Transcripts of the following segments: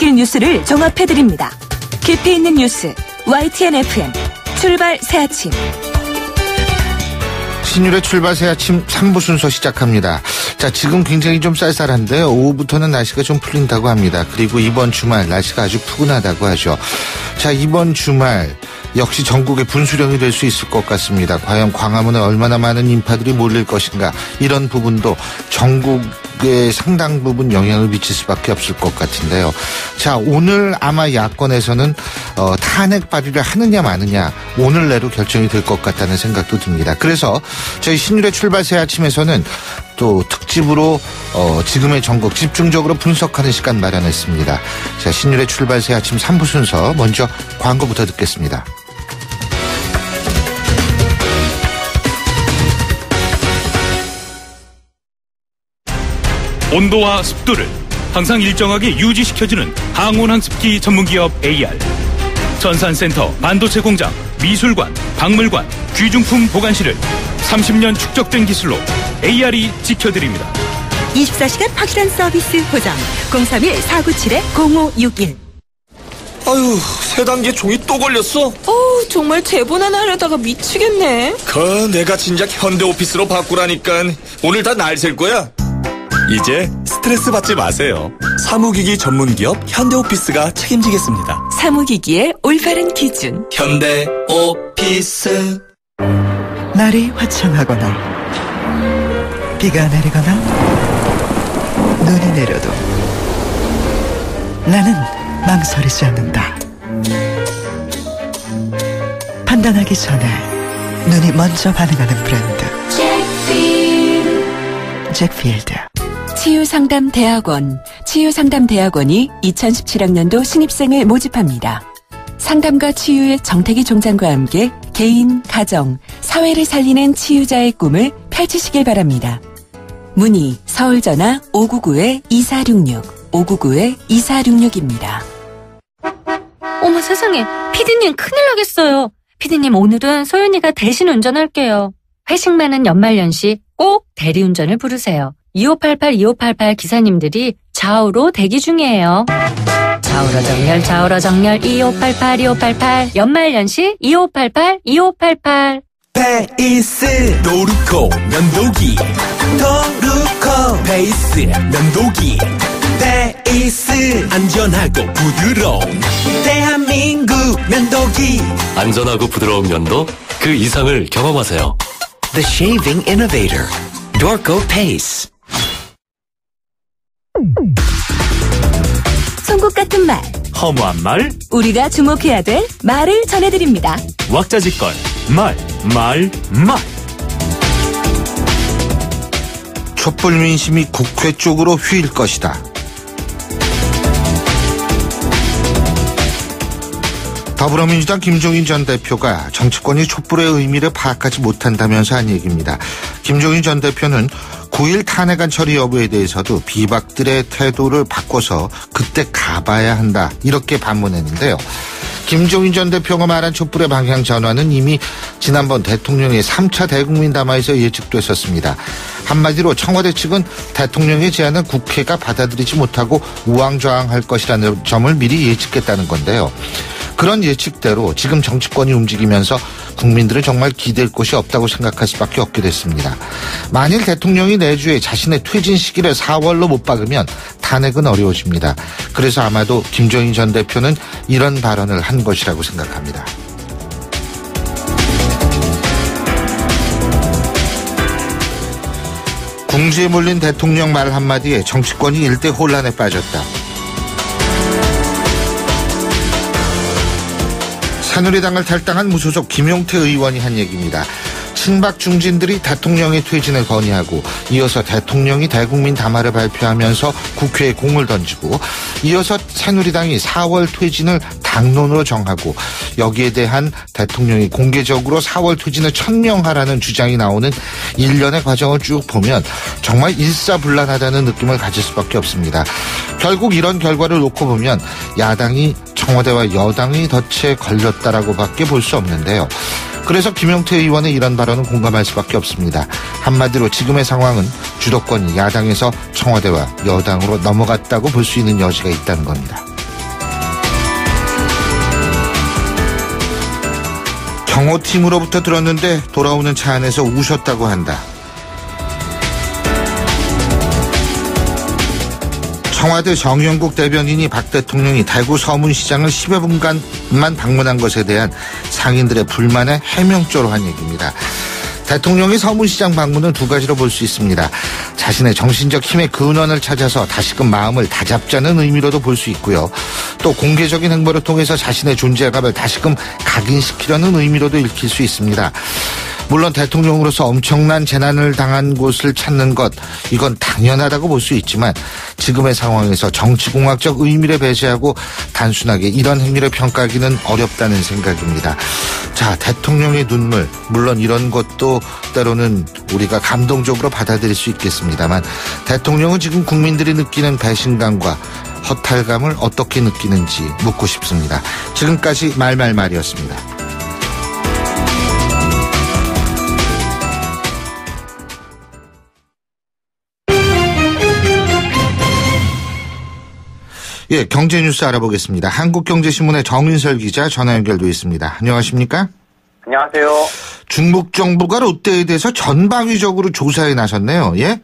읽힐 뉴스를 종합해드립니다. 깊이 있는 뉴스 YTN FM 출발 새아침. 신율의 출발 새아침 3부 순서 시작합니다. 자, 지금 굉장히 좀 쌀쌀한데 오후부터는 날씨가 좀 풀린다고 합니다. 그리고 이번 주말 날씨가 아주 푸근하다고 하죠. 자, 이번 주말 역시 전국에 분수령이 될 수 있을 것 같습니다. 과연 광화문에 얼마나 많은 인파들이 몰릴 것인가, 이런 부분도 전국의 상당 부분 영향을 미칠 수밖에 없을 것 같은데요. 자, 오늘 아마 야권에서는 탄핵 발의를 하느냐 마느냐 오늘 내로 결정이 될 것 같다는 생각도 듭니다. 그래서 저희 신율의 출발 새아침에서는 또 특집으로 지금의 전국 집중적으로 분석하는 시간 마련했습니다. 자, 신율의 출발 새아침 3부 순서 먼저 광고부터 듣겠습니다. 온도와 습도를 항상 일정하게 유지시켜주는 항온항습기 전문기업 AR. 전산센터, 반도체 공장, 미술관, 박물관, 귀중품 보관실을 30년 축적된 기술로 AR이 지켜드립니다. 24시간 확실한 서비스 보장 031-497-0561. 아유, 세 단계 종이 또 걸렸어? 정말 대본 하나 하려다가 미치겠네. 내가 진작 현대오피스로 바꾸라니까. 오늘 다 날 셀 거야. 이제 스트레스 받지 마세요. 사무기기 전문기업 현대오피스가 책임지겠습니다. 사무기기의 올바른 기준 현대오피스. 날이 화창하거나 비가 내리거나 눈이 내려도 나는 망설이지 않는다. 판단하기 전에 눈이 먼저 반응하는 브랜드 잭필드. 치유상담대학원. 치유상담대학원이 2017학년도 신입생을 모집합니다. 상담과 치유의 정태기 종장과 함께 개인, 가정, 사회를 살리는 치유자의 꿈을 펼치시길 바랍니다. 문의 서울전화 599-2466 599-2466입니다. 어머 세상에, 피디님 큰일 나겠어요. 피디님, 오늘은 소연이가 대신 운전할게요. 회식 많은 연말연시 꼭 대리운전을 부르세요. 2588 기사님들이 좌우로 대기 중이에요. 좌우로 정렬 2588 연말연시 2588. 페이스 도루코 면도기, 도루코 페이스 면도기, 페이스 안전하고 부드러운 대한민국 면도기. 안전하고 부드러운 면도 그 이상을 경험하세요. The Shaving Innovator Dorco Pace. 송곳 같은 말, 허무한 말, 우리가 주목해야 될 말을 전해드립니다. 왁자지껄, 말. 촛불 민심이 국회 쪽으로 휘일 것이다. 더불어민주당 김종인 전 대표가 정치권이 촛불의 의미를 파악하지 못한다면서 한 얘기입니다. 김종인 전 대표는 9.1 탄핵안 처리 여부에 대해서도 비박들의 태도를 바꿔서 그때 가봐야 한다, 이렇게 반문했는데요. 김종인 전 대표가 말한 촛불의 방향 전환은 이미 지난번 대통령의 3차 대국민 담화에서 예측됐었습니다. 한마디로 청와대 측은 대통령의 제안을 국회가 받아들이지 못하고 우왕좌왕할 것이라는 점을 미리 예측했다는 건데요. 그런 예측대로 지금 정치권이 움직이면서 국민들은 정말 기댈 곳이 없다고 생각할 수밖에 없게 됐습니다. 만일 대통령이 내주에 자신의 퇴진 시기를 4월로 못 박으면 탄핵은 어려워집니다. 그래서 아마도 김종인 전 대표는 이런 발언을 한 것이라고 생각합니다. 궁지에 몰린 대통령 말 한마디에 정치권이 일대 혼란에 빠졌다. 새누리당을 탈당한 무소속 김용태 의원이 한 얘기입니다. 친박 중진들이 대통령의 퇴진을 건의하고 이어서 대통령이 대국민 담화를 발표하면서 국회에 공을 던지고 이어서 새누리당이 4월 퇴진을 당론으로 정하고 여기에 대한 대통령이 공개적으로 4월 퇴진을 천명하라는 주장이 나오는 일련의 과정을 쭉 보면 정말 일사불란하다는 느낌을 가질 수밖에 없습니다. 결국 이런 결과를 놓고 보면 야당이 청와대와 여당이 덫에 걸렸다라고 밖에 볼 수 없는데요. 그래서 김용태 의원의 이런 발언은 공감할 수밖에 없습니다. 한마디로 지금의 상황은 주도권이 야당에서 청와대와 여당으로 넘어갔다고 볼 수 있는 여지가 있다는 겁니다. 경호팀으로부터 들었는데 돌아오는 차 안에서 우셨다고 한다. 청와대 정영국 대변인이 박 대통령이 대구 서문시장을 10여 분간만 방문한 것에 대한 상인들의 불만에 해명조로 한 얘기입니다. 대통령의 서문시장 방문은 두 가지로 볼 수 있습니다. 자신의 정신적 힘의 근원을 찾아서 다시금 마음을 다잡자는 의미로도 볼 수 있고요. 또 공개적인 행보를 통해서 자신의 존재감을 다시금 각인시키려는 의미로도 읽힐 수 있습니다. 물론 대통령으로서 엄청난 재난을 당한 곳을 찾는 것, 이건 당연하다고 볼 수 있지만 지금의 상황에서 정치공학적 의미를 배제하고 단순하게 이런 행위를 평가하기는 어렵다는 생각입니다. 자, 대통령의 눈물, 물론 이런 것도 때로는 우리가 감동적으로 받아들일 수 있겠습니다만 대통령은 지금 국민들이 느끼는 배신감과 허탈감을 어떻게 느끼는지 묻고 싶습니다. 지금까지 말말말이었습니다. 예, 경제 뉴스 알아보겠습니다. 한국경제신문의 정인설 기자 전화 연결돼 있습니다. 안녕하십니까? 안녕하세요. 중국 정부가 롯데에 대해서 전방위적으로 조사에 나섰네요. 예?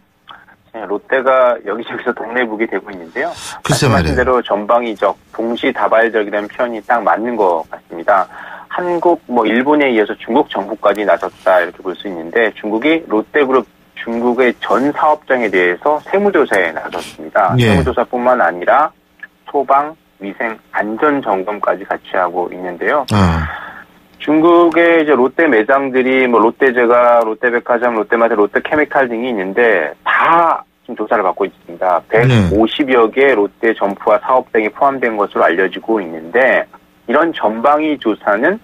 네, 롯데가 여기저기서 동네북이 되고 있는데요. 글쎄 말이에요. 말씀하신 대로 전방위적, 동시다발적이라는 표현이 딱 맞는 것 같습니다. 한국, 일본에 이어서 중국 정부까지 나섰다 이렇게 볼 수 있는데 중국이 롯데그룹 중국의 전 사업장에 대해서 세무조사에 나섰습니다. 예. 세무조사뿐만 아니라 소방, 위생, 안전 점검까지 같이 하고 있는데요. 중국의 이제 롯데 매장들이 롯데제과, 롯데백화점, 롯데마트, 롯데케미칼 등이 있는데 다 지금 조사를 받고 있습니다. 150여 개 롯데 점포와 사업 등이 포함된 것으로 알려지고 있는데 이런 전방위 조사는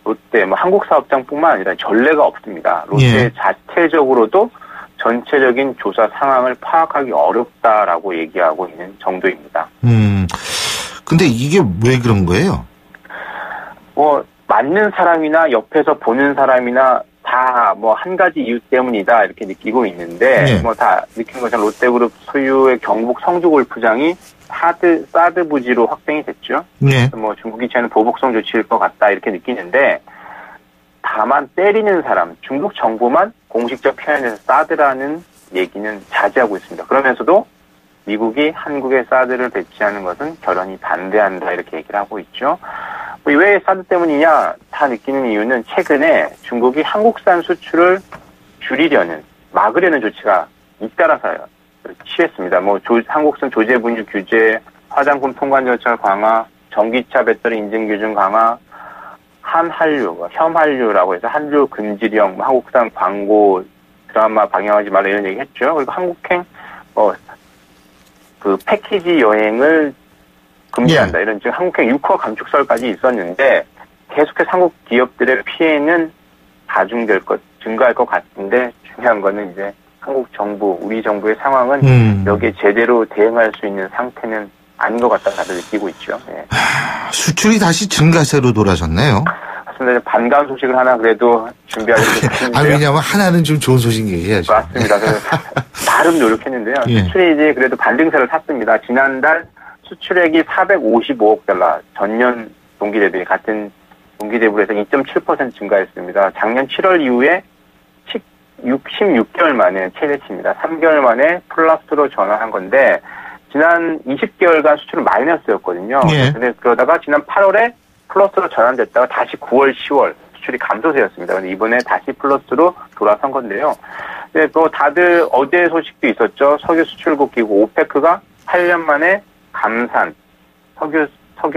롯데 한국 사업장뿐만 아니라 전례가 없습니다. 롯데 자체적으로도 전체적인 조사 상황을 파악하기 어렵다라고 얘기하고 있는 정도입니다. 근데 이게 왜 그런 거예요? 맞는 사람이나 옆에서 보는 사람이나 다 한 가지 이유 때문이다 이렇게 느끼고 있는데 다 느낀 것처럼 롯데그룹 소유의 경북 성주골프장이 사드 부지로 확정이 됐죠. 중국이 취하는 보복성 조치일 것 같다 이렇게 느끼는데 다만 때리는 사람, 중국 정부만 공식적 표현에서 사드라는 얘기는 자제하고 있습니다. 그러면서도 미국이 한국에 사드를 배치하는 것은 결연히 반대한다 이렇게 얘기를 하고 있죠. 왜 사드 때문이냐 다 느끼는 이유는 최근에 중국이 한국산 수출을 줄이려는, 막으려는 조치가 잇따라서 취했습니다. 한국산 조제 분유 규제, 화장품 통관 절차 강화, 전기차 배터리 인증 기준 강화, 한한류, 혐한류라고 해서 한류 금지령, 한국산 광고 드라마 방영하지 말라 이런 얘기 했죠. 그리고 한국행 패키지 여행을 금지한다. 이런 지금 한국행 유커 감축설까지 있었는데 계속해서 한국 기업들의 피해는 증가할 것 같은데 중요한 거는 이제 한국 정부, 우리 정부의 상황은 여기에 제대로 대응할 수 있는 상태는 아닌 것 같다 다들 느끼고 있죠. 예. 수출이 다시 증가세로 돌아섰네요. 맞습니다. 반가운 소식을 하나 그래도 준비하고 있는데요. 왜냐하면 하나는 좀 좋은 소식 얘기해야죠. 맞습니다. 나름 노력했는데요. 수출이 이제 그래도 반등세를 탔습니다. 지난달 수출액이 455억 달러, 전년 동기 대비 같은 동기 대비로 해서 2.7% 증가했습니다. 작년 7월 이후에 16개월 만에 최대치입니다. 3개월 만에 플러스로 전환한 건데 지난 20개월간 수출은 마이너스였거든요. 근데 그러다가 지난 8월에 플러스로 전환됐다가 다시 9월, 10월 수출이 감소세였습니다. 근데 이번에 다시 플러스로 돌아선 건데요. 네, 다들 어제 소식도 있었죠. 석유 수출국 기구 오페크가 8년 만에 감산, 석유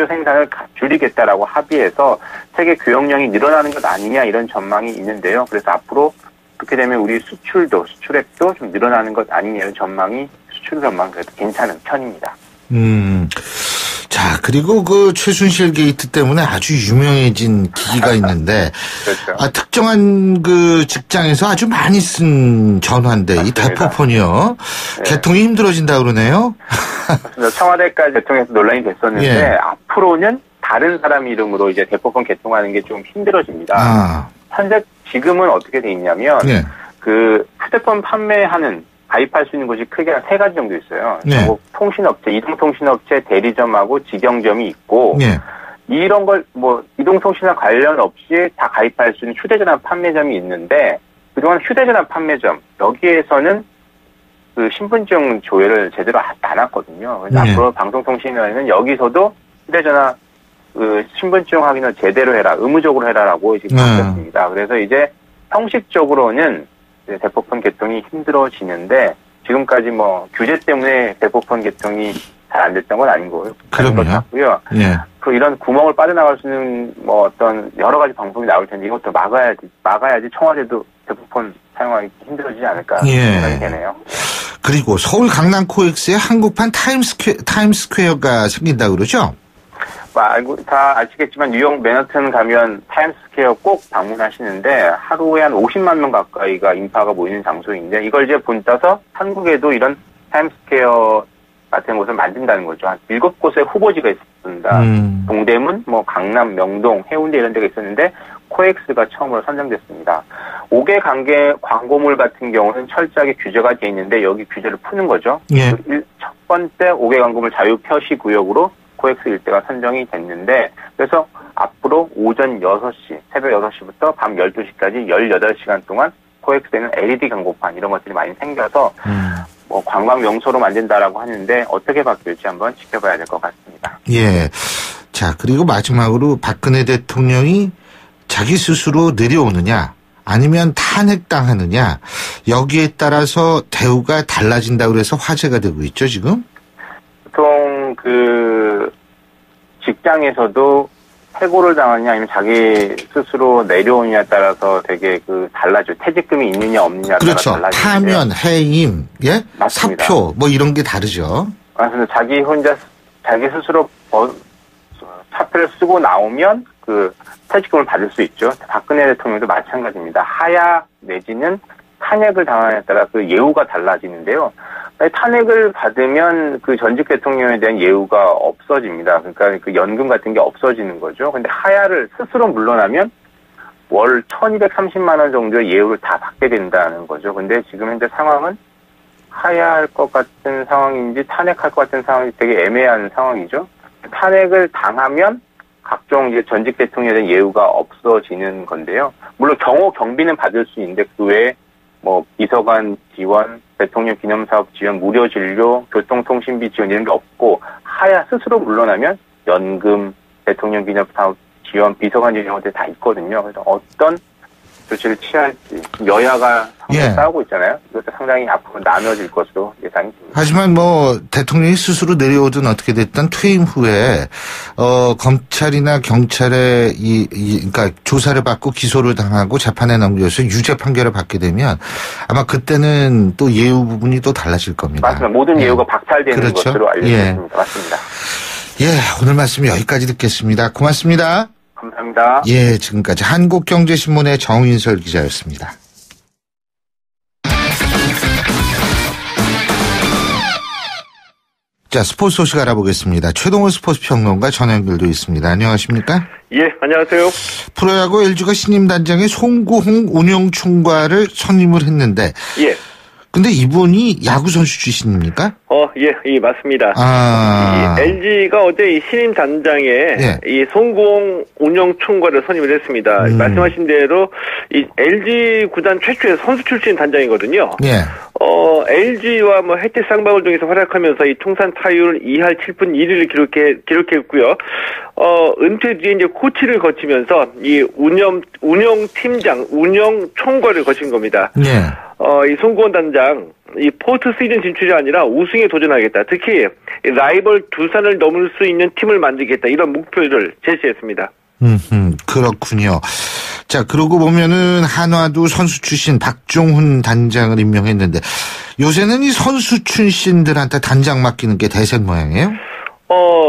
생산을 줄이겠다라고 합의해서 세계 교역량이 늘어나는 것 아니냐 이런 전망이 있는데요. 그래서 앞으로 그렇게 되면 우리 수출액도 좀 늘어나는 것 아니냐 이런 전망이 수출 전망 그래도 괜찮은 편입니다. 자, 그리고 최순실 게이트 때문에 아주 유명해진 기기가 있는데, 그렇죠. 특정한 직장에서 아주 많이 쓴 전화인데, 이 대포폰이요. 개통이 힘들어진다 그러네요. 청와대까지 개통해서 논란이 됐었는데, 앞으로는 다른 사람 이름으로 이제 대포폰 개통하는 게 좀 힘들어집니다. 현재 지금은 어떻게 돼 있냐면, 휴대폰 판매하는 가입할 수 있는 곳이 크게 한 3가지 정도 있어요. 전국 통신업체, 이동통신업체 대리점하고 직영점이 있고 이런 걸 뭐 이동통신과 관련 없이 다 가입할 수 있는 휴대전화 판매점이 있는데 그동안 휴대전화 판매점 여기에서는 그 신분증 조회를 제대로 하지 않았거든요. 그래서 앞으로 방송통신위원회는 여기서도 휴대전화 그 신분증 확인을 제대로 해라, 의무적으로 해라라고 지금 바뀌었습니다. 그래서 이제 형식적으로는 이제 대포폰 개통이 힘들어지는데 지금까지 뭐 규제 때문에 대포폰 개통이 잘 안 됐던 건 아닌 거고요. 같고요. 예. 그 이런 구멍을 빠져나갈 수 있는 뭐 어떤 여러 가지 방법이 나올 텐데 이것도 막아야지 청와대도 대포폰 사용하기 힘들어지지 않을까 생각이 되네요. 그리고 서울 강남 코엑스에 한국판 타임스퀘어가 생긴다고 그러죠? 다 아시겠지만 뉴욕 맨하튼 가면 타임스퀘어 꼭 방문하시는데 하루에 한 50만 명 가까이가 인파가 모이는 장소인데 이걸 이제 본따서 한국에도 이런 타임스퀘어 같은 곳을 만든다는 거죠. 한 7곳의 후보지가 있었습니다. 동대문, 뭐 강남, 명동, 해운대 이런 데가 있었는데 코엑스가 처음으로 선정됐습니다. 5개 광고물 같은 경우는 철저하게 규제가 돼 있는데 여기 규제를 푸는 거죠. 예. 첫 번째 5개 광고물 자유 표시 구역으로 코엑스 일대가 선정이 됐는데 그래서 앞으로 오전 6시, 새벽 6시부터 밤 12시까지 18시간 동안 코엑스에는 LED 광고판 이런 것들이 많이 생겨서 뭐 관광 명소로 만든다라고 하는데 어떻게 바뀔지 한번 지켜봐야 될 것 같습니다. 예. 자, 그리고 마지막으로 박근혜 대통령이 자기 스스로 내려오느냐 아니면 탄핵당하느냐 여기에 따라서 대우가 달라진다고 해서 화제가 되고 있죠, 지금? 보통 그 직장에서도 해고를 당하느냐 아니면 자기 스스로 내려오느냐에 따라서 되게 그 달라져. 퇴직금이 있느냐 없느냐에 그렇죠. 따라 달라지는데. 파면, 해임, 예, 맞습니다. 사표 뭐 이런 게 다르죠. 그래서 자기 스스로 사표를 쓰고 나오면 그 퇴직금을 받을 수 있죠. 박근혜 대통령도 마찬가지입니다. 하야 내지는 탄핵을 당하느냐에 따라 그 예우가 달라지는데요. 탄핵을 받으면 그 전직 대통령에 대한 예우가 없어집니다. 그러니까 그 연금 같은 게 없어지는 거죠. 근데 하야를 스스로 물러나면 월 1230만 원 정도의 예우를 다 받게 된다는 거죠. 근데 지금 현재 상황은 하야할 것 같은 상황인지 탄핵할 것 같은 상황이 되게 애매한 상황이죠. 탄핵을 당하면 각종 이제 전직 대통령에 대한 예우가 없어지는 건데요. 물론 경비는 받을 수 있는데 그 외에 뭐 비서관 지원, 대통령 기념사업 지원, 무료 진료, 교통통신비 지원 이런 게 없고 하야 스스로 물러나면 연금, 대통령 기념사업 지원, 비서관 이런 것들이 다 있거든요. 그래서 어떤 조치를 취할지 여야가 싸우고 있잖아요. 이것도 상당히 앞으로 나눠질 것으로 예상이 됩니다. 하지만 뭐 대통령이 스스로 내려오든 어떻게 됐든 퇴임 후에 검찰이나 경찰에 그러니까 조사를 받고 기소를 당하고 재판에 넘겨서 유죄 판결을 받게 되면 아마 그때는 또 예우 부분이 또 달라질 겁니다. 맞습니다. 모든 예우가 박탈되는 그렇죠? 것으로 알려졌습니다. 맞습니다. 예, 오늘 말씀 여기까지 듣겠습니다. 고맙습니다. 감사합니다. 예, 지금까지 한국경제신문의 정인설 기자였습니다. 자, 스포츠 소식 알아보겠습니다. 최동호 스포츠 평론가 전화 연결도 있습니다. 안녕하십니까? 예, 안녕하세요. 프로야구 LG가 신임 단장에 송구홍 운영총괄을 선임을 했는데, 예. 근데 이분이 야구 선수 출신입니까? 예, 맞습니다. 이 LG가 어제 이 신임 단장에 이 송구홍 운영총괄을 선임을 했습니다. 말씀하신 대로 이 LG 구단 최초의 선수 출신 단장이거든요. 예. LG와 뭐 혜택 쌍방울 등에서 활약하면서 이 통산 타율 2할 7분 1리를 기록했고요. 은퇴 뒤에 이제 코치를 거치면서 이 운영팀장, 운영총괄을 거친 겁니다. 예. 이 송구홍 단장, 이 포스트 시즌 진출이 아니라 우승에 도전하겠다. 특히 라이벌 두산을 넘을 수 있는 팀을 만들겠다. 이런 목표를 제시했습니다. 그렇군요. 자, 그러고 보면은 한화도 선수 출신 박종훈 단장을 임명했는데 요새는 이 선수 출신들한테 단장 맡기는 게 대세 모양이에요?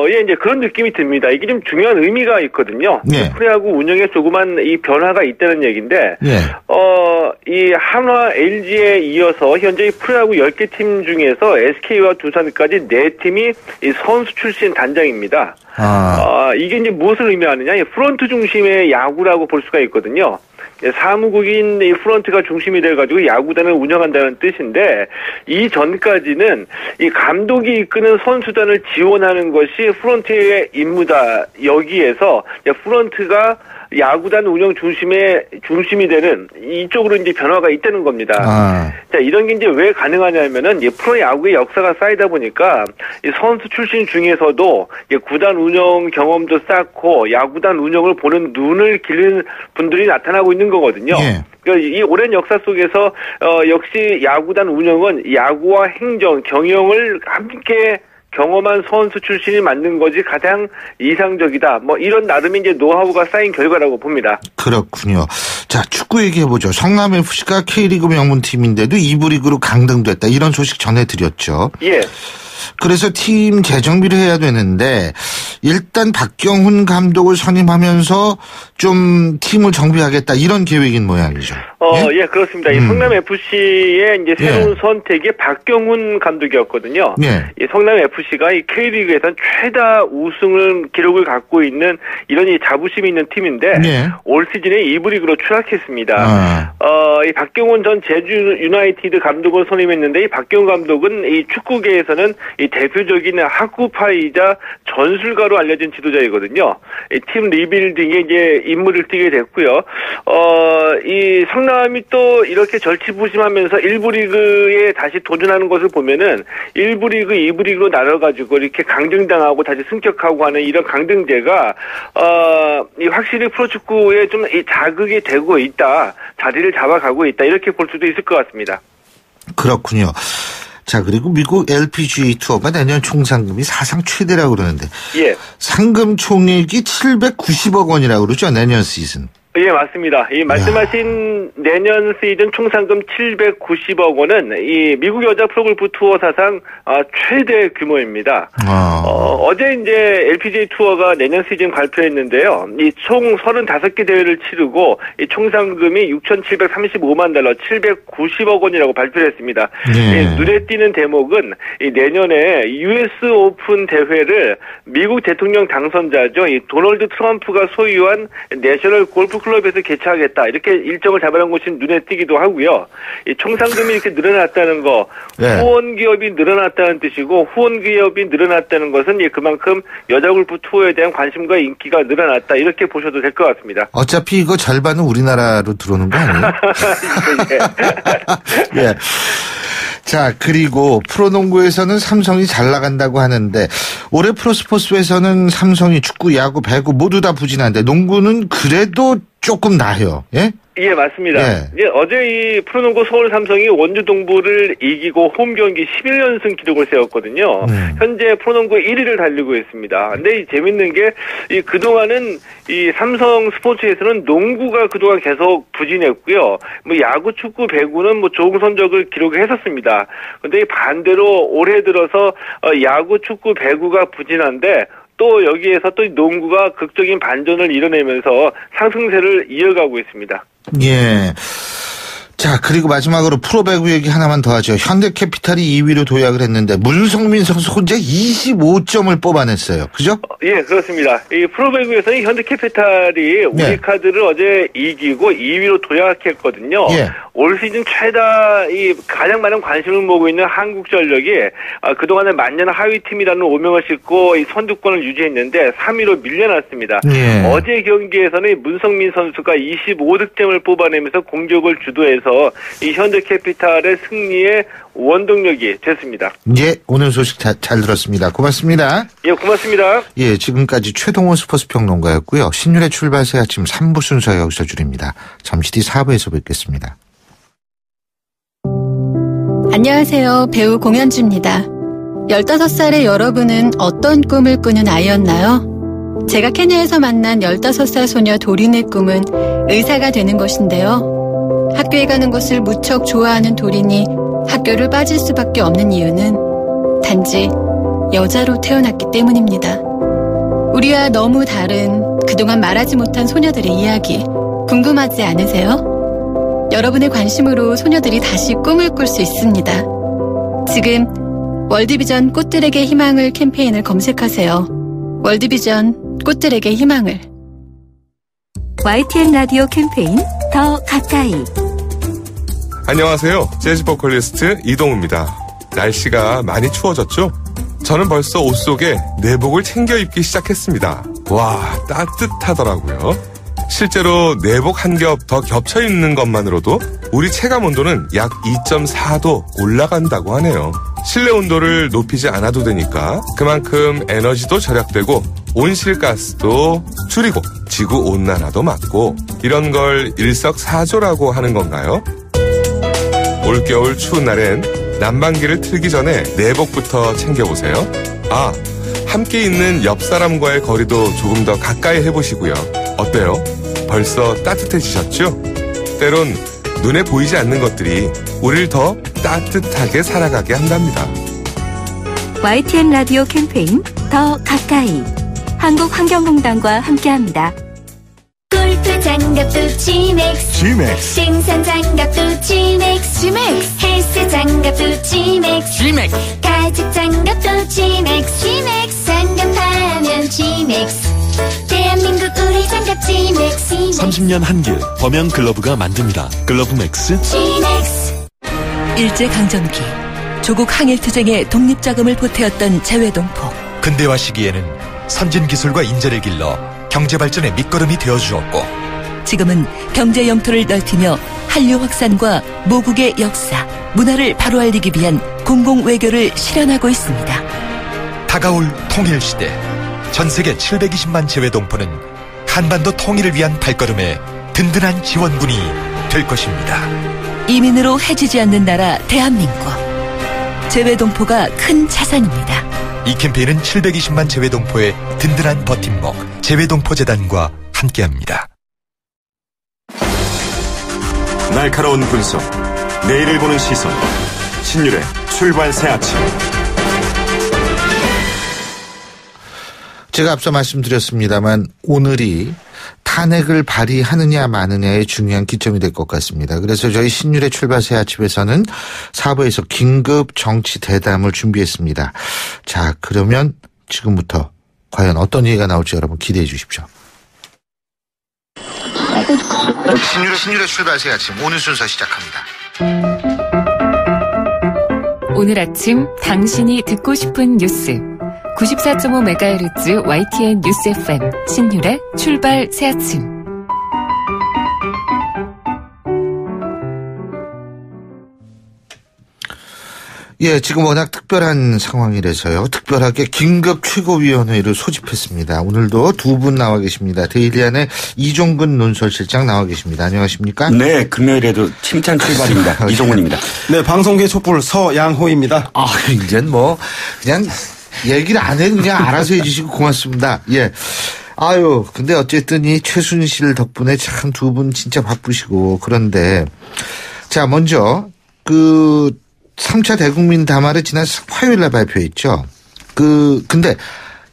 예, 이제 그런 느낌이 듭니다. 이게 좀 중요한 의미가 있거든요. 예. 프로야구 운영에 조그만 이 변화가 있다는 얘기인데, 예. 이 한화, LG에 이어서 현재 프로야구 10개 팀 중에서 SK와 두산까지 4팀이 이 선수 출신 단장입니다. 이게 이제 무엇을 의미하느냐? 프런트 중심의 야구라고 볼 수가 있거든요. 사무국인 이 프런트가 중심이 돼가지고 야구단을 운영한다는 뜻인데 이 전까지는 이 감독이 이끄는 선수단을 지원하는 것이 프런트의 임무다. 여기에서 프런트가 야구단 운영 중심이 되는 이쪽으로 이제 변화가 있다는 겁니다. 자, 이런 게 이제 왜 가능하냐면은 프로 야구의 역사가 쌓이다 보니까 이 선수 출신 중에서도 구단 운영 경험도 쌓고 야구단 운영을 보는 눈을 기르는 분들이 나타나고 있는 거거든요. 예. 그러니까 이 오랜 역사 속에서 역시 야구단 운영은 야구와 행정, 경영을 함께 경험한 선수 출신이 만든 것이 가장 이상적이다. 뭐 이런 나름의 이제 노하우가 쌓인 결과라고 봅니다. 그렇군요. 자, 축구 얘기해보죠. 성남FC가 K리그 명문팀인데도 2부 리그로 강등됐다. 이런 소식 전해드렸죠. 예. 그래서 팀 재정비를 해야 되는데 일단 박경훈 감독을 선임하면서 좀 팀을 정비하겠다 이런 계획인 모양이죠. 예, 그렇습니다. 이 성남 FC의 이제 새로운 선택이 박경훈 감독이었거든요. 이 성남 FC가 이 K리그에선 최다 우승을 기록을 갖고 있는 이런 이 자부심이 있는 팀인데 올 시즌에 2부 리그로 추락했습니다. 이 박경훈 전 제주 유나이티드 감독을 선임했는데 이 박경훈 감독은 이 축구계에서는 이 대표적인 학구파이자 전술가로 알려진 지도자이거든요. 이 팀 리빌딩에 이제 임무를 띠게 됐고요. 이 성남이 또 이렇게 절치부심하면서 1부 리그에 다시 도전하는 것을 보면은 1부 리그, 2부 리그로 나눠가지고 이렇게 강등당하고 다시 승격하고 하는 이런 강등제가 이 확실히 프로축구에 좀 이 자극이 되고 있다, 자리를 잡아가고 있다 이렇게 볼 수도 있을 것 같습니다. 그렇군요. 자, 그리고 미국 LPGA 투어가 내년 총 상금이 사상 최대라고 그러는데 상금 총액이 790억 원이라고 그러죠, 내년 시즌. 예, 맞습니다. 이 말씀하신 내년 시즌 총 상금 790억 원은 이 미국 여자 프로골프 투어 사상 최대 규모입니다. 어제 이제 LPGA 투어가 내년 시즌 발표했는데요. 이 총 35개 대회를 치르고 이 총 상금이 6,735만 달러, 790억 원이라고 발표를 했습니다. 눈에 띄는 대목은 이 내년에 US 오픈 대회를 미국 대통령 당선자죠. 이 도널드 트럼프가 소유한 내셔널 골프 클럽에서 개최하겠다 이렇게 일정을 잡아놓은 것이 눈에 띄기도 하고요. 이 총 상금이 이렇게 늘어났다는 거, 후원 기업이 늘어났다는 뜻이고 후원 기업이 늘어났다는 것은 그만큼 여자 골프 투어에 대한 관심과 인기가 늘어났다 이렇게 보셔도 될 것 같습니다. 어차피 이거 절반은 우리나라로 들어오는 거 아니에요? 예. 자, 그리고 프로농구에서는 삼성이 잘 나간다고 하는데 올해 프로스포츠에서는 삼성이 축구, 야구, 배구 모두 다 부진한데 농구는 그래도 조금 나아요. 예? 예, 맞습니다. 어제 이 프로농구 서울 삼성이 원주 동부를 이기고 홈 경기 11연승 기록을 세웠거든요. 현재 프로농구 1위를 달리고 있습니다. 근데 이 재밌는 게 이 그동안은 이 삼성 스포츠에서는 농구가 그동안 계속 부진했고요. 뭐 야구, 축구, 배구는 뭐 좋은 성적을 기록했었습니다. 근데 이 반대로 올해 들어서 야구, 축구, 배구가 부진한데 또 여기에서 또 농구가 극적인 반전을 이뤄내면서 상승세를 이어가고 있습니다. 예. 자, 그리고 마지막으로 프로배구 얘기 하나만 더 하죠. 현대캐피탈이 2위로 도약을 했는데 문성민 선수 혼자 25점을 뽑아냈어요. 그죠? 예, 그렇습니다. 이 프로배구에서는 현대캐피탈이 우리카드를 어제 이기고 2위로 도약했거든요. 올 시즌 최다 가장 많은 관심을 모으고 있는 한국전력이 그동안에 만년 하위팀이라는 오명을 싣고 이 선두권을 유지했는데 3위로 밀려났습니다. 어제 경기에서는 문성민 선수가 25득점을 뽑아내면서 공격을 주도해서 이 현대캐피탈의 승리에 원동력이 됐습니다. 예, 오늘 소식 잘 들었습니다. 고맙습니다. 예, 고맙습니다. 예, 지금까지 최동원 스포츠평론가였고요. 신율의 출발새 아침 3부 순서 여기서 줄입니다. 잠시 뒤 4부에서 뵙겠습니다. 안녕하세요. 배우 공연주입니다. 15살의 여러분은 어떤 꿈을 꾸는 아이였나요? 제가 케냐에서 만난 15살 소녀 도린의 꿈은 의사가 되는 것인데요. 학교에 가는 것을 무척 좋아하는 도린이 학교를 빠질 수밖에 없는 이유는 단지 여자로 태어났기 때문입니다. 우리와 너무 다른 그동안 말하지 못한 소녀들의 이야기 궁금하지 않으세요? 여러분의 관심으로 소녀들이 다시 꿈을 꿀 수 있습니다. 지금 월드비전 꽃들에게 희망을 캠페인을 검색하세요. 월드비전 꽃들에게 희망을. YTN 라디오 캠페인 더 가까이. 안녕하세요. 재즈 보컬리스트 이동우입니다. 날씨가 많이 추워졌죠? 저는 벌써 옷 속에 내복을 챙겨 입기 시작했습니다. 와, 따뜻하더라고요. 실제로 내복 한 겹 더 겹쳐 입는 것만으로도 우리 체감 온도는 약 2.4도 올라간다고 하네요. 실내 온도를 높이지 않아도 되니까 그만큼 에너지도 절약되고 온실가스도 줄이고 지구 온난화도 막고 이런 걸 일석사조라고 하는 건가요? 올겨울 추운 날엔 난방기를 틀기 전에 내복부터 챙겨보세요. 아, 함께 있는 옆 사람과의 거리도 조금 더 가까이 해보시고요. 어때요? 벌써 따뜻해지셨죠? 때론 눈에 보이지 않는 것들이 우리를 더 따뜻하게 살아가게 한답니다. YTN 라디오 캠페인 더 가까이. 한국환경공단과 함께합니다. 골프 장갑도 Gmax. 생산 장갑도 Gmax. 헬스 장갑도 Gmax. 가죽 장갑도 Gmax. 장갑하면 Gmax. 대한민국 우리 장갑 Gmax. 30년 한길 범양 글러브가 만듭니다. 글러브 맥스 Gmax. 일제강점기 조국 항일투쟁에 독립자금을 보태었던 재외동포. 근대화 시기에는 선진기술과 인재를 길러 경제발전의 밑거름이 되어주었고, 지금은 경제 영토를 넓히며 한류 확산과 모국의 역사, 문화를 바로 알리기 위한 공공외교를 실현하고 있습니다. 다가올 통일시대, 전세계 720만 재외동포는 한반도 통일을 위한 발걸음에 든든한 지원군이 될 것입니다. 이민으로 해지지 않는 나라 대한민국. 재외동포가 큰 자산입니다. 이 캠페인은 720만 재외동포의 든든한 버팀목 재외동포재단과 함께합니다. 날카로운 분석, 내일을 보는 시선, 신율의 출발 새 아침. 제가 앞서 말씀드렸습니다만 오늘이 탄핵을 발의하느냐 마느냐의 중요한 기점이 될 것 같습니다. 그래서 저희 신율의 출발 새 아침에서는 4부에서 긴급 정치 대담을 준비했습니다. 자, 그러면 지금부터 과연 어떤 얘기가 나올지 여러분 기대해 주십시오. 신율의 출발 새 아침 오늘 순서 시작합니다. 오늘 아침 당신이 듣고 싶은 뉴스 94.5MHz YTN 뉴스 FM 신율의 출발 새 아침. 예, 지금 워낙 특별한 상황이라서요. 특별하게 긴급 최고위원회를 소집했습니다. 오늘도 두 분 나와 계십니다. 데일리안의 이종근 논설실장 나와 계십니다. 안녕하십니까? 네, 금요일에도 침찬 출발입니다. 이종근입니다. 네, 방송계 촛불 서양호입니다. 아, 이젠 뭐 그냥 얘기를 안 해도 그냥 알아서 해주시고 고맙습니다. 예. 아유, 근데 어쨌든 이 최순실 덕분에 참 두 분 진짜 바쁘시고, 그런데, 자, 먼저, 3차 대국민 담화를 지난 화요일날 발표했죠. 근데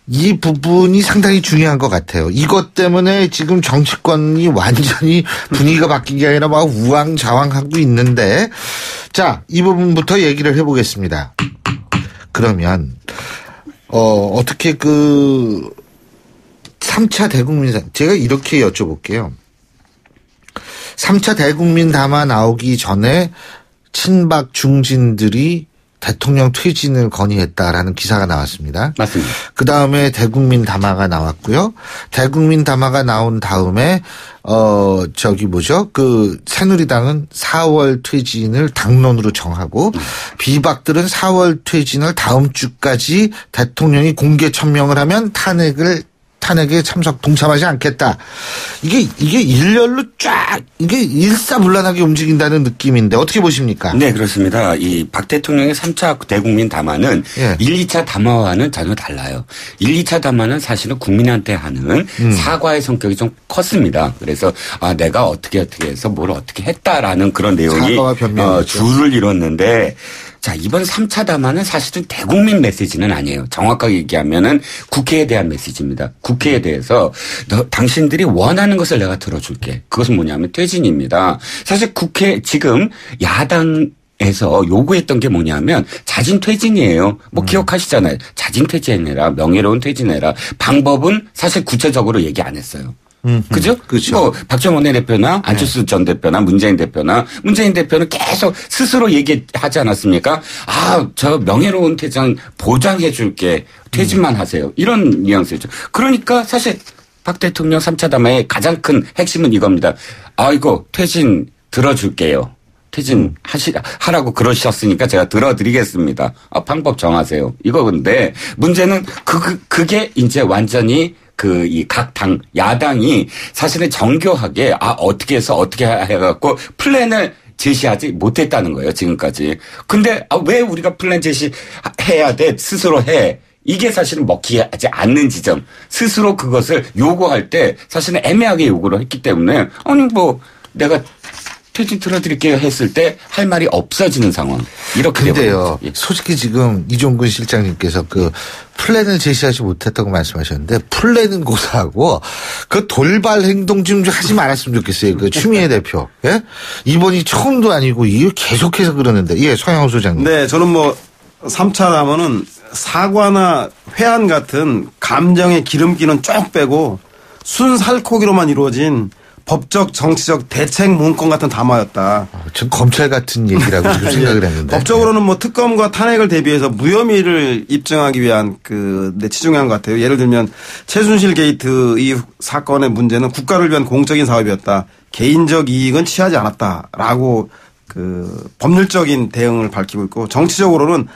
이 부분이 상당히 중요한 것 같아요. 이것 때문에 지금 정치권이 완전히 분위기가 바뀐 게 아니라 막 우왕좌왕하고 있는데, 자, 이 부분부터 얘기를 해보겠습니다. 그러면, 어떻게 3차 대국민, 제가 이렇게 여쭤볼게요. 3차 대국민 담화 나오기 전에 친박 중진들이 대통령 퇴진을 건의했다라는 기사가 나왔습니다. 맞습니다. 그 다음에 대국민 담화가 나왔고요. 대국민 담화가 나온 다음에, 새누리당은 4월 퇴진을 당론으로 정하고, 비박들은 4월 퇴진을 다음 주까지 대통령이 공개 천명을 하면 탄핵에 동참하지 않겠다. 이게 일렬로 쫙, 이게 일사불란하게 움직인다는 느낌인데 어떻게 보십니까? 네, 그렇습니다. 이 박 대통령의 3차 대국민 담화는 1, 2차 담화와는 전혀 달라요. 1, 2차 담화는 사실은 국민한테 하는 사과의 성격이 좀 컸습니다. 그래서 내가 어떻게 해서 뭘 어떻게 했다라는 그런 내용이 줄을 이뤘는데, 자, 이번 3차 담화는 사실은 대국민 메시지는 아니에요. 정확하게 얘기하면은 국회에 대한 메시지입니다. 국회에 대해서 당신들이 원하는 것을 내가 들어줄게. 그것은 뭐냐면 퇴진입니다. 사실 국회 지금 야당에서 요구했던 게 뭐냐면 자진 퇴진이에요. 뭐 기억하시잖아요. 자진 퇴진해라. 명예로운 퇴진해라. 방법은 사실 구체적으로 얘기 안 했어요. 그죠? 그렇죠. 뭐 박정원 원내대표나 안철수 전 대표나 문재인 대표는 계속 스스로 얘기하지 않았습니까? 저 명예로운 퇴장 보장해 줄게. 퇴진만 하세요. 이런 뉘앙스죠. 그러니까 사실 박 대통령 3차 담화의 가장 큰 핵심은 이겁니다. 이거 퇴진 들어줄게요. 퇴진 하라고 그러셨으니까 제가 들어드리겠습니다. 방법 정하세요. 이거 근데 문제는 그게 이제 완전히 이 각 당, 야당이 사실은 정교하게 어떻게 해서 어떻게 해갖고 플랜을 제시하지 못했다는 거예요. 지금까지. 근데 왜 우리가 플랜 제시해야 돼? 스스로 해. 이게 사실은 먹히지 않는 지점. 스스로 그것을 요구할 때 사실은 애매하게 요구를 했기 때문에 내가 퇴진 들어드릴게요 했을 때 할 말이 없어지는 상황. 이렇게 근데요. 솔직히 지금 이종근 실장님께서 플랜을 제시하지 못했다고 말씀하셨는데 플랜은 고사하고 돌발 행동 좀 하지 말았으면 좋겠어요. 추미애 대표. 예? 이번이 처음도 아니고 이거 계속해서 그러는데. 예, 서영호 소장님. 네, 저는 3차 담화는 사과나 회한 같은 감정의 기름기는 쭉 빼고 순살코기로만 이루어진 법적 정치적 대책 문건 같은 담화였다. 전 검찰 같은 얘기라고 지금 생각을 했는데. 법적으로는 특검과 탄핵을 대비해서 무혐의를 입증하기 위한 내치 중요한 것 같아요. 예를 들면 최순실 게이트 이 사건의 문제는 국가를 위한 공적인 사업이었다. 개인적 이익은 취하지 않았다라고 법률적인 대응을 밝히고 있고, 정치적으로는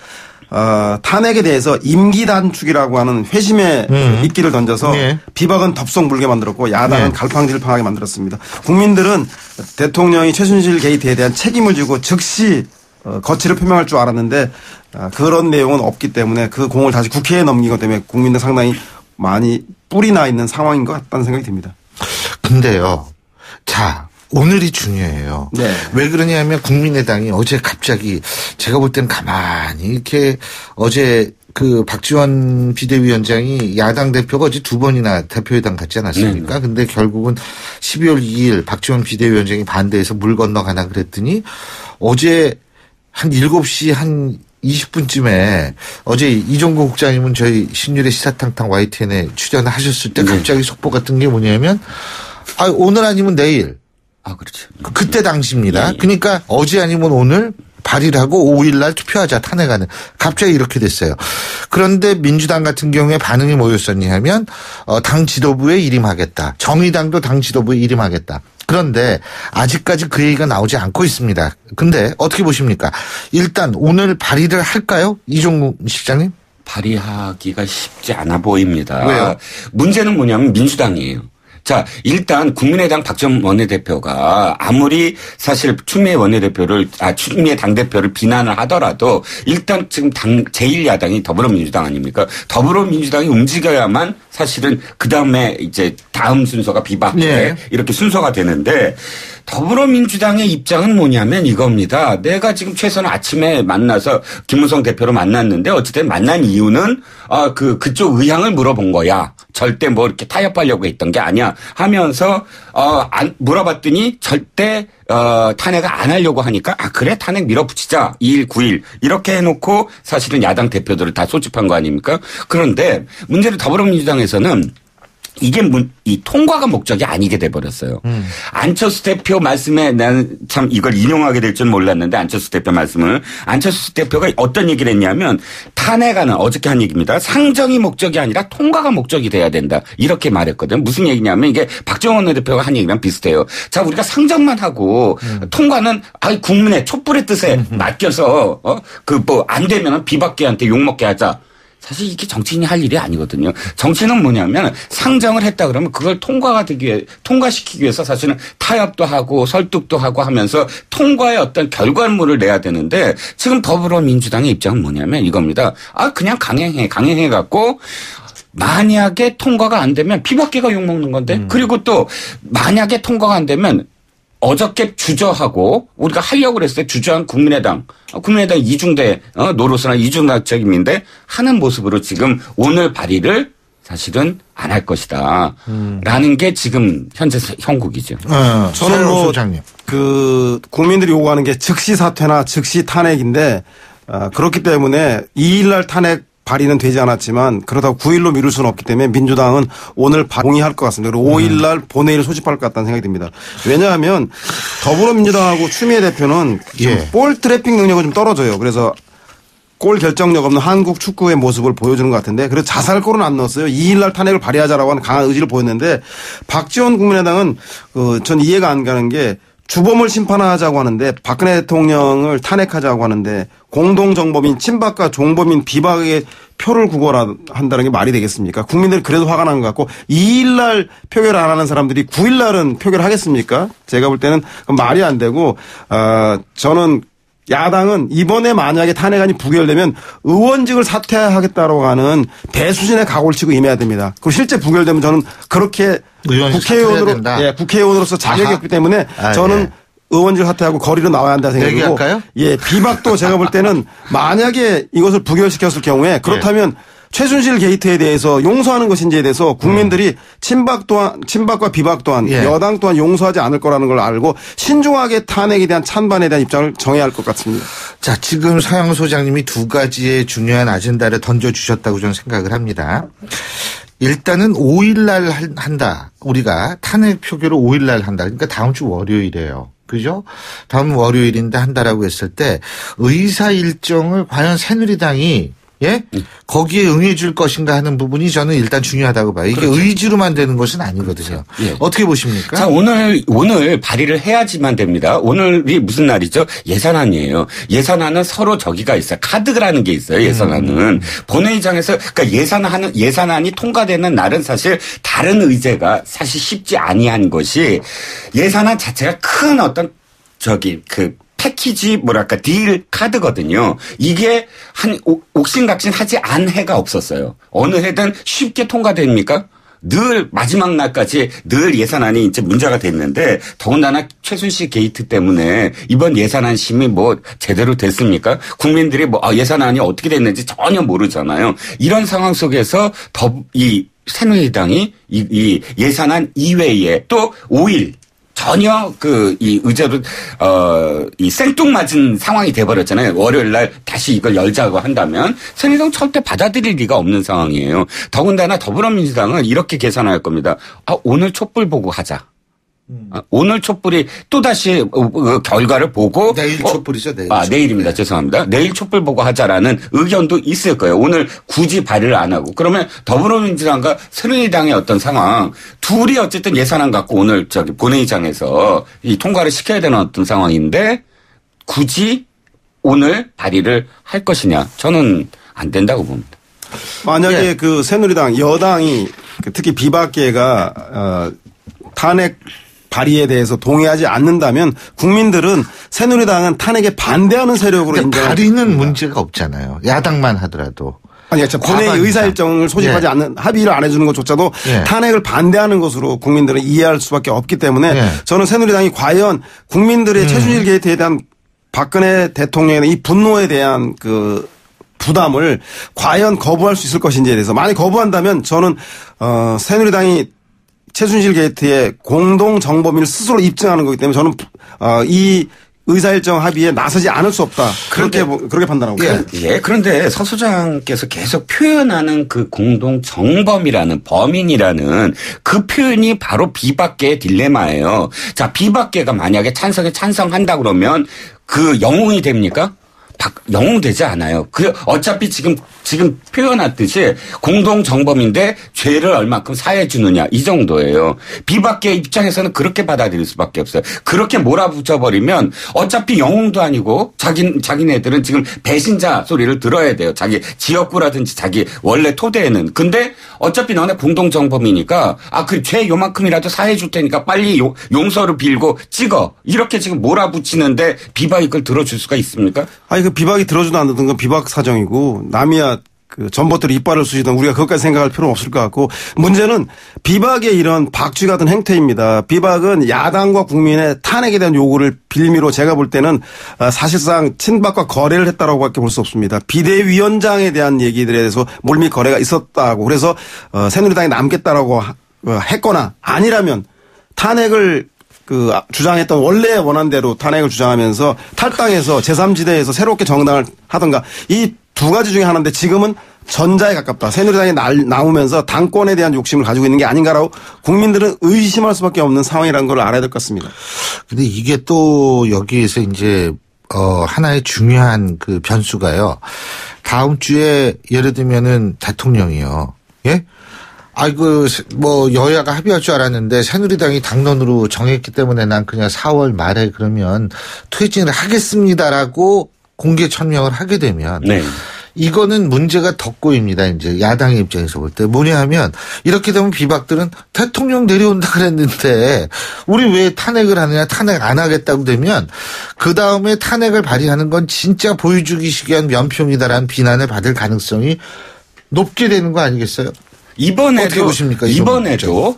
탄핵에 대해서 임기 단축이라고 하는 회심의 미끼를 던져서 비박은 덥석 물게 만들었고 야당은 갈팡질팡하게 만들었습니다. 국민들은 대통령이 최순실 게이트에 대한 책임을 지고 즉시 거취를 표명할 줄 알았는데 그런 내용은 없기 때문에 그 공을 다시 국회에 넘긴 것 때문에 국민들 상당히 많이 뿔이 나 있는 상황인 것 같다는 생각이 듭니다. 근데요. 오늘이 중요해요. 네. 왜 그러냐면 국민의당이 어제 갑자기 제가 볼 때는 가만히 이렇게 어제 박지원 비대위원장이 야당 대표가 어제 2번이나 대표회담 갔지 않았습니까? 근데 결국은 12월 2일 박지원 비대위원장이 반대해서 물 건너가나 그랬더니 어제 한 7시 한 20분쯤에 어제 이종국 국장님은 저희 신율의 시사탕탕 YTN에 출연하셨을 때 갑자기 속보 같은 게 뭐냐면 오늘 아니면 내일. 그렇죠. 그때 당시입니다. 그러니까 어제 아니면 오늘 발의를 하고 5일 날 투표하자 탄핵안을. 갑자기 이렇게 됐어요. 그런데 민주당 같은 경우에 반응이 뭐였었냐 하면 당 지도부에 일임하겠다. 정의당도 당 지도부에 일임하겠다. 그런데 아직까지 그 얘기가 나오지 않고 있습니다. 근데 어떻게 보십니까? 일단 오늘 발의를 할까요? 이종국 실장님? 발의하기가 쉽지 않아 보입니다. 왜요? 문제는 뭐냐면 민주당이에요. 일단 국민의당 박지원 원내대표가 아무리 사실 추미애 당대표를 비난을 하더라도 일단 지금 제1야당이 더불어민주당 아닙니까? 더불어민주당이 움직여야만 사실은 그다음에 이제 다음 순서가 비박에 이렇게 순서가 되는데 더불어민주당의 입장은 뭐냐면 이겁니다. 내가 지금 최선을 아침에 만나서 김무성 대표로 만났는데 어쨌든 만난 이유는 그쪽 의향을 물어본 거야. 절대 이렇게 타협하려고 했던 게 아니야 하면서 물어봤더니 절대 탄핵을 안 하려고 하니까 그래 탄핵 밀어붙이자 2일 9일 이렇게 해놓고 사실은 야당 대표들을 다 소집한 거 아닙니까? 그런데 문제는 더불어민주당에서는 이게 이 통과가 목적이 아니게 돼버렸어요. 안철수 대표 말씀에 나는 참 이걸 인용하게 될 줄 몰랐는데 안철수 대표 말씀을 안철수 대표가 어떤 얘기를 했냐면 탄핵안은 어저께 한 얘기입니다. 상정이 목적이 아니라 통과가 목적이 돼야 된다. 이렇게 말했거든요. 무슨 얘기냐면 이게 박정원 대표가 한 얘기랑 비슷해요. 우리가 상정만 하고 통과는 국민의 촛불의 뜻에 맡겨서 안 되면 비박계한테 욕먹게 하자. 사실 이게 정치인이 할 일이 아니거든요. 정치는 뭐냐면 상정을 했다 그러면 그걸 통과시키기 위해서 사실은 타협도 하고 설득도 하고 하면서 통과의 어떤 결과물을 내야 되는데 지금 더불어민주당의 입장은 뭐냐면 이겁니다. 그냥 강행해 갖고 만약에 통과가 안 되면 비박계가 욕먹는 건데 그리고 또 만약에 통과가 안 되면 어저께 주저하고 우리가 하려고 그랬어요. 주저한 국민의당 이중대 노릇이나 이중대 책임인데 하는 모습으로 지금 오늘 발의를 사실은 안 할 것이다. 라는 게 지금 현재 형국이죠. 저는 국민들이 요구하는 게 즉시 사퇴나 즉시 탄핵인데 그렇기 때문에 2일 날 탄핵 발의는 되지 않았지만 그러다고 9일로 미룰 수는 없기 때문에 민주당은 오늘 동의할 것 같습니다. 그리고 5일 날 본회의를 소집할 것 같다는 생각이 듭니다. 왜냐하면 더불어민주당하고 추미애 대표는 볼 트래핑 능력이 좀 떨어져요. 그래서 골 결정력 없는 한국 축구의 모습을 보여주는 것 같은데 그래서 자살골은 안 넣었어요. 2일 날 탄핵을 발의하자라고 하는 강한 의지를 보였는데 박지원 국민의당은 전 이해가 안 가는 게 주범을 심판하자고 하는데 박근혜 대통령을 탄핵하자고 하는데 공동정범인 친박과 종범인 비박의 표를 구걸한다는 게 말이 되겠습니까? 국민들이 그래도 화가 난 것 같고 2일 날 표결 안 하는 사람들이 9일 날은 표결하겠습니까? 제가 볼 때는 말이 안 되고 저는 야당은 이번에 만약에 탄핵안이 부결되면 의원직을 사퇴하겠다고 하는 대수진의 각오를 치고 임해야 됩니다. 그리고 실제 부결되면 저는 그렇게 국회의원으로서 자격이 없기 때문에 저는 의원직 사퇴하고 거리로 나와야 한다 생각이고. 얘기할까요? 비박도 제가 볼 때는 만약에 이것을 부결시켰을 경우에 그렇다면 최순실 게이트에 대해서 용서하는 것인지에 대해서 국민들이 친박과 비박 또한 여당 또한 용서하지 않을 거라는 걸 알고 신중하게 탄핵에 대한 찬반에 대한 입장을 정해야 할 것 같습니다. 자, 지금 서영 소장님이 두 가지의 중요한 아젠다를 던져주셨다고 저는 생각을 합니다. 일단은 5일 날 한다. 우리가 탄핵 표결을 5일 날 한다. 그러니까 다음 주 월요일이에요. 그죠? 다음 월요일인데 한다라고 했을 때 의사 일정을 과연 새누리당이 거기에 응해줄 것인가 하는 부분이 저는 일단 중요하다고 봐요. 이게 그렇죠. 의지로만 되는 것은 아니거든요. 어떻게 보십니까? 자, 오늘 발의를 해야지만 됩니다. 오늘이 무슨 날이죠? 예산안이에요. 예산안은 서로 저기가 있어요. 카드라는 게 있어요. 예산안은. 본회의장에서 그러니까 예산안이 통과되는 날은 사실 다른 의제가 사실 쉽지 아니한 것이 예산안 자체가 큰 어떤 패키지 딜 카드거든요. 이게 옥신각신 하지 않은 해가 없었어요. 어느 해든 쉽게 통과됩니까? 늘 마지막 날까지 늘 예산안이 이제 문제가 됐는데 더군다나 최순실 게이트 때문에 이번 예산안 심의 제대로 됐습니까? 국민들이 예산안이 어떻게 됐는지 전혀 모르잖아요. 이런 상황 속에서 이 새누리당이 이 예산안 이외에 또 5일 전혀 이 의제로 이 생뚱맞은 상황이 돼버렸잖아요. 월요일 날 다시 이걸 열자고 한다면 새누리당 절대 받아들일 리가 없는 상황이에요. 더군다나 더불어민주당은 이렇게 계산할 겁니다. 오늘 촛불 보고 하자. 오늘 촛불이 또다시 결과를 보고 내일 촛불이죠. 내일입니다. 죄송합니다. 내일 촛불 보고 하자라는 의견도 있을 거예요. 오늘 굳이 발의를 안 하고 그러면 더불어민주당과 새누리당의 어떤 상황 둘이 어쨌든 예산안 갖고 오늘 본회의장에서 이 통과를 시켜야 되는 어떤 상황인데 굳이 오늘 발의를 할 것이냐 저는 안 된다고 봅니다. 만약에 새누리당 여당이 특히 비박계가 탄핵 발의에 대해서 동의하지 않는다면 국민들은 새누리당은 탄핵에 반대하는 세력으로 인정합니다. 발의는 문제가 없잖아요. 야당만 하더라도. 본회의 의사일정을 소집하지 않는 합의를 안 해주는 것조차도 탄핵을 반대하는 것으로 국민들은 이해할 수밖에 없기 때문에 저는 새누리당이 과연 국민들의 최순실 게이트에 대한 박근혜 대통령의 이 분노에 대한 부담을 과연 거부할 수 있을 것인지에 대해서 만약 거부한다면 저는 새누리당이 최순실 게이트의 공동 정범인을 스스로 입증하는 거기 때문에 저는 이 의사일정 합의에 나서지 않을 수 없다. 그렇게 판단하고 있습니다. 그런데 서 소장께서 계속 표현하는 그 공동 정범이라는 범인이라는 그 표현이 바로 비박계의 딜레마예요. 자, 비박계가 만약에 찬성한다 그러면 그 영웅이 됩니까? 영웅되지 않아요. 어차피 지금 표현했듯이 공동 정범인데 죄를 얼마큼 사해 주느냐 이 정도예요. 비박계 입장에서는 그렇게 받아들일 수밖에 없어요. 그렇게 몰아붙여 버리면 어차피 영웅도 아니고 자기네들은 지금 배신자 소리를 들어야 돼요. 자기 지역구라든지 자기 원래 토대에는. 근데 어차피 너네 공동 정범이니까 그 죄 요만큼이라도 사해 줄 테니까 빨리 용서를 빌고 찍어. 이렇게 지금 몰아붙이는데 비박이 그걸 들어줄 수가 있습니까? 비박이 들어주든 안 들든 건 비박 사정이고 남이야 전봇대로 이빨을 쑤시든 우리가 그것까지 생각할 필요는 없을 것 같고 문제는 비박의 이런 박쥐 같은 행태입니다. 비박은 야당과 국민의 탄핵에 대한 요구를 빌미로 제가 볼 때는 사실상 친박과 거래를 했다라고 밖에 볼 수 없습니다. 비대위원장에 대한 얘기들에 대해서 몰밀 거래가 있었다고 그래서 새누리당이 남겠다라고 했거나 아니라면 탄핵을 주장했던 원래 원한 대로 탄핵을 주장하면서 탈당해서 제3지대에서 새롭게 정당을 하던가 이 두 가지 중에 하나인데 지금은 전자에 가깝다. 새누리당이 나오면서 당권에 대한 욕심을 가지고 있는 게 아닌가라고 국민들은 의심할 수밖에 없는 상황이라는 걸 알아야 될 것 같습니다. 근데 이게 또 여기에서 이제 하나의 중요한 그 변수가요. 다음 주에 예를 들면은 대통령이요. 예? 뭐 여야가 합의할 줄 알았는데 새누리당이 당론으로 정했기 때문에 난 그냥 4월 말에 그러면 퇴진을 하겠습니다라고 공개 천명을 하게 되면 네. 이거는 문제가 더 꼬입니다. 이제 야당의 입장에서 볼 때 뭐냐 하면 이렇게 되면 비박들은 대통령 내려온다 그랬는데 우리 왜 탄핵을 하느냐 탄핵 안 하겠다고 되면 그다음에 탄핵을 발의하는 건 진짜 보여주기식이 한 면평이다라는 비난을 받을 가능성이 높게 되는 거 아니겠어요? 이번에도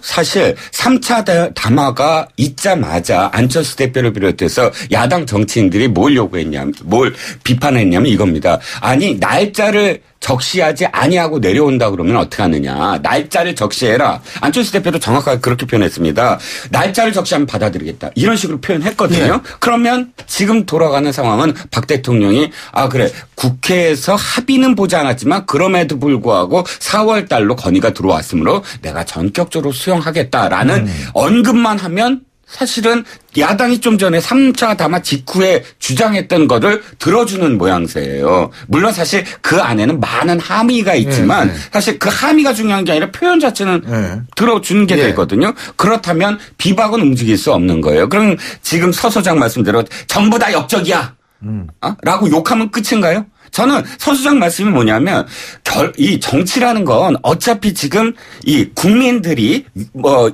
사실 3차 담화가 있자마자 안철수 대표를 비롯해서 야당 정치인들이 뭘 요구했냐면 뭘 비판했냐면 이겁니다. 아니 날짜를 적시하지 아니하고 내려온다 그러면 어떻게 하느냐. 날짜를 적시해라. 안철수 대표도 정확하게 그렇게 표현했습니다. 날짜를 적시하면 받아들이겠다. 이런 식으로 표현했거든요. 네. 그러면 지금 돌아가는 상황은 박 대통령이 그래 국회에서 합의는 보지 않았지만 그럼에도 불구하고 4월 달로 건의가 들어왔으므로 내가 전격적으로 수용하겠다라는 언급만 하면 사실은 야당이 좀 전에 3차 담화 직후에 주장했던 거를 들어주는 모양새예요. 물론 사실 그 안에는 많은 함의가 있지만 사실 그 함의가 중요한 게 아니라 표현 자체는 들어주는 게 되거든요. 그렇다면 비박은 움직일 수 없는 거예요. 그럼 지금 서 소장 말씀대로 전부 다 역적이야. 라고 욕하면 끝인가요? 저는 서 소장 말씀이 뭐냐면 이 정치라는 건 어차피 지금 이 국민들이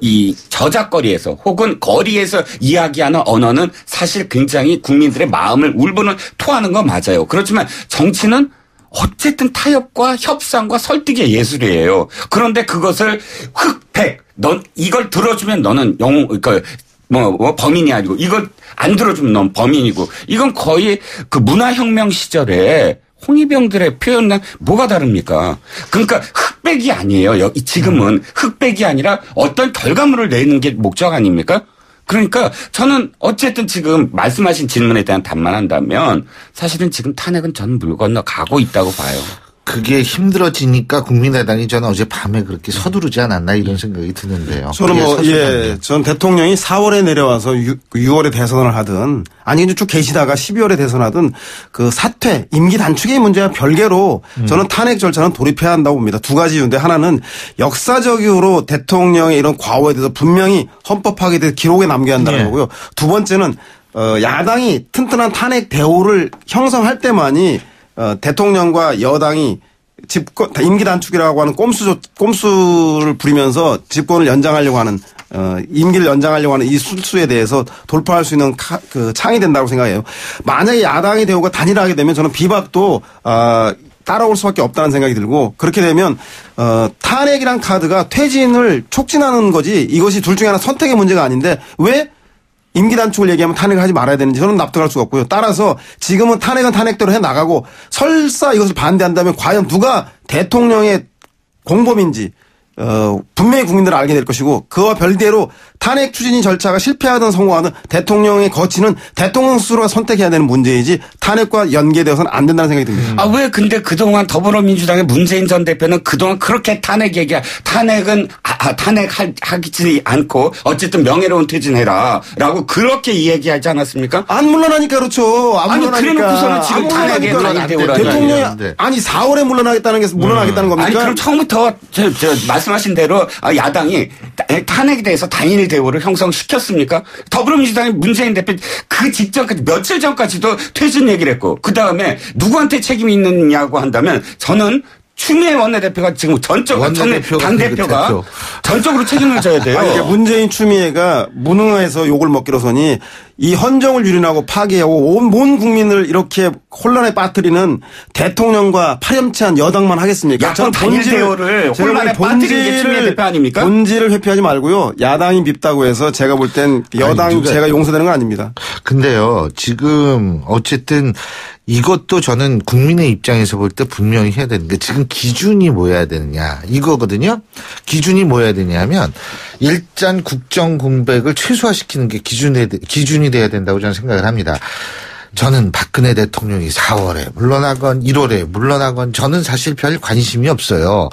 이 저작거리에서 혹은 거리에서 이야기하는 언어는 사실 굉장히 국민들의 마음을 울분을 토하는 건 맞아요. 그렇지만 정치는 어쨌든 타협과 협상과 설득의 예술이에요. 그런데 그것을 흑백 넌 이걸 들어주면 너는 범인이 아니고 이걸 안 들어주면 넌 범인이고 이건 거의 그 문화혁명 시절에 홍위병들의 표현랑 뭐가 다릅니까? 그러니까 흑백이 아니에요. 지금은 흑백이 아니라 어떤 결과물을 내는 게 목적 아닙니까? 그러니까 저는 어쨌든 지금 말씀하신 질문에 대한 답만 한다면 사실은 지금 탄핵은 저는 물 건너 가고 있다고 봐요. 그게 힘들어지니까 국민의당이 저는 어제 밤에 그렇게 서두르지 않았나 이런 생각이 드는데요. 저는 전 대통령이 4월에 내려와서 6월에 대선을 하든 아니 쭉 계시다가 12월에 대선하든 그 사퇴, 임기 단축의 문제와 별개로 저는 탄핵 절차는 돌입해야 한다고 봅니다. 두 가지 이유인데 하나는 역사적으로 대통령의 이런 과오에 대해서 분명히 헌법학에 대해서 기록에 남겨야 한다는 거고요. 두 번째는 야당이 튼튼한 탄핵 대우를 형성할 때만이 대통령과 여당이 집권 임기 단축이라고 하는 꼼수를 부리면서 집권을 연장하려고 하는 임기를 연장하려고 하는 이 술수에 대해서 돌파할 수 있는 창이 된다고 생각해요. 만약에 야당의 대우가 단일화하게 되면 저는 비박도 따라올 수밖에 없다는 생각이 들고 그렇게 되면 탄핵이란 카드가 퇴진을 촉진하는 거지 이것이 둘 중에 하나 선택의 문제가 아닌데 왜 임기 단축을 얘기하면 탄핵을 하지 말아야 되는지 저는 납득할 수가 없고요. 따라서 지금은 탄핵은 탄핵대로 해나가고 설사 이것을 반대한다면 과연 누가 대통령의 공범인지 분명히 국민들은 알게 될 것이고 그와 별개로 탄핵 추진 절차가 실패하든 성공하든 대통령의 거치는 대통령 스스로가 선택해야 되는 문제이지 탄핵과 연계되어서는 안 된다는 생각이 듭니다. 왜 근데 그동안 더불어민주당의 문재인 전 대표는 그동안 그렇게 탄핵은 탄핵하지 않고 어쨌든 명예로운 퇴진해라 라고 그렇게 이야기하지 않았습니까? 안 물러나니까 그렇죠. 안 물러나니까. 그래놓고서는 지금 탄핵에 단일대우라니. 대통령이 아니 4월에 물러나겠다는 게 물러나겠다는 겁니까? 아니 그럼 처음부터 말씀하신 대로 야당이 탄핵에 대해서 단일 대우를 형성시켰습니까? 더불어민주당의 문재인 대표 그 직전까지 며칠 전까지도 퇴진 얘기를 했고 그다음에 누구한테 책임이 있느냐고 한다면 저는 추미애 원내대표가 지금 당대표가 전적으로 책임을 져야 돼요. 그러니까 문재인 추미애가 무능해서 욕을 먹기로서니 이 헌정을 유린하고 파괴하고 온 국민을 이렇게 혼란에 빠뜨리는 대통령과 파렴치한 여당만 하겠습니까? 저는 본질을 혼란에 빠뜨리는 게 추미애 대표 아닙니까? 본질을 회피하지 말고요. 야당이 밉다고 해서 제가 볼 땐 여당 제가 용서되는 건 아닙니다. 근데요. 지금 어쨌든 이것도 저는 국민의 입장에서 볼 때 분명히 해야 되는 게 지금 기준이 뭐여야 되느냐 이거거든요. 기준이 뭐여야 되냐 하면 일단 국정 공백을 최소화시키는 게 기준이 돼야 된다고 저는 생각을 합니다. 저는 박근혜 대통령이 4월에 물러나건 1월에 물러나건 저는 사실 별 관심이 없어요.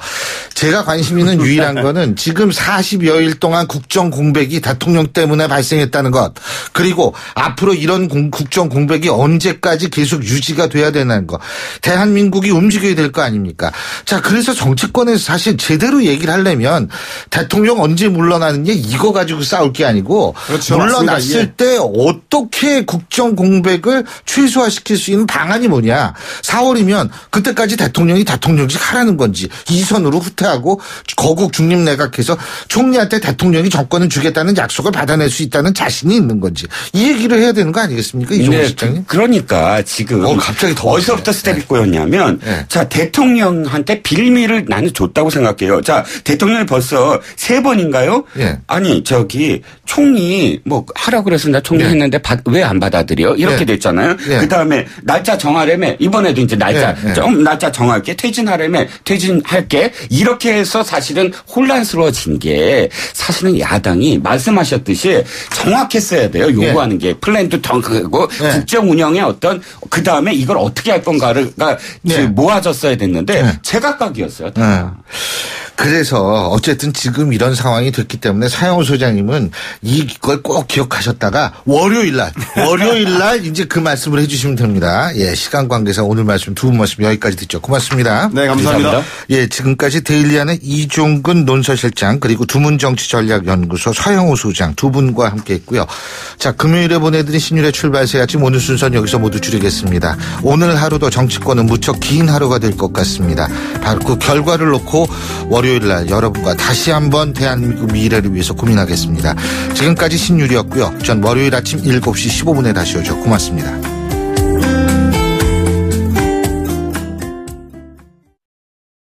제가 관심 있는 유일한 거는 지금 40여일 동안 국정 공백이 대통령 때문에 발생했다는 것. 그리고 앞으로 이런 국정 공백이 언제까지 계속 유지가 돼야 되는 거. 대한민국이 움직여야 될 거 아닙니까? 자, 그래서 정치권에서 사실 제대로 얘기를 하려면 대통령 언제 물러나느냐 이거 가지고 싸울 게 아니고 그렇죠, 물러났을 때 어떻게 국정 공백을 최소화시킬 수 있는 방안이 뭐냐. 4월이면 그때까지 대통령이 대통령직 하라는 건지 2선으로 후퇴하고 거국 중립내각해서 총리한테 대통령이 정권을 주겠다는 약속을 받아낼 수 있다는 자신이 있는 건지 이 얘기를 해야 되는 거 아니겠습니까? 이종호 실장님. 그러니까 지금 갑자기 더 어디서부터 스텝이 꼬였냐면 자 대통령한테 빌미를 나는 줬다고 생각해요. 자 대통령이 벌써 3번인가요? 아니 저기 총리 뭐 하라고 그래서 나 총리 했는데 왜 안 받아들여? 이렇게 됐잖아요. 그다음에 날짜 정하려면 이번에도 이제 날짜 정할게 퇴진하려면 퇴진할게 이렇게 해서 사실은 혼란스러워진 게 사실은 야당이 말씀하셨듯이 정확했어야 돼요. 요구하는 게 플랜도 정하고 국정 운영의 어떤 그다음에 이걸 어떻게 할 건가를 모아졌어야 됐는데 제각각이었어요. 그래서 어쨌든 지금 이런 상황이 됐기 때문에 사형호 소장님은 이걸 꼭 기억하셨다가 월요일 날 이제 그 말씀을 해주시면 됩니다. 예, 시간 관계상 오늘 말씀 두 분 말씀 여기까지 듣죠. 고맙습니다. 네, 감사합니다. 예, 지금까지 데일리안의 이종근 논설실장 그리고 두문정치전략연구소 서영호 소장 두 분과 함께했고요. 자, 금요일에 보내드린 신율의 출발새 아침 오늘 순서는 여기서 모두 줄이겠습니다. 오늘 하루도 정치권은 무척 긴 하루가 될 것 같습니다. 바로 그 결과를 놓고 월요일 날 여러분과 다시 한번 대한민국 미래를 위해서 고민하겠습니다. 지금까지 신율이었고요. 전 월요일 아침 7시 15분에 다시 오죠. 고맙습니다.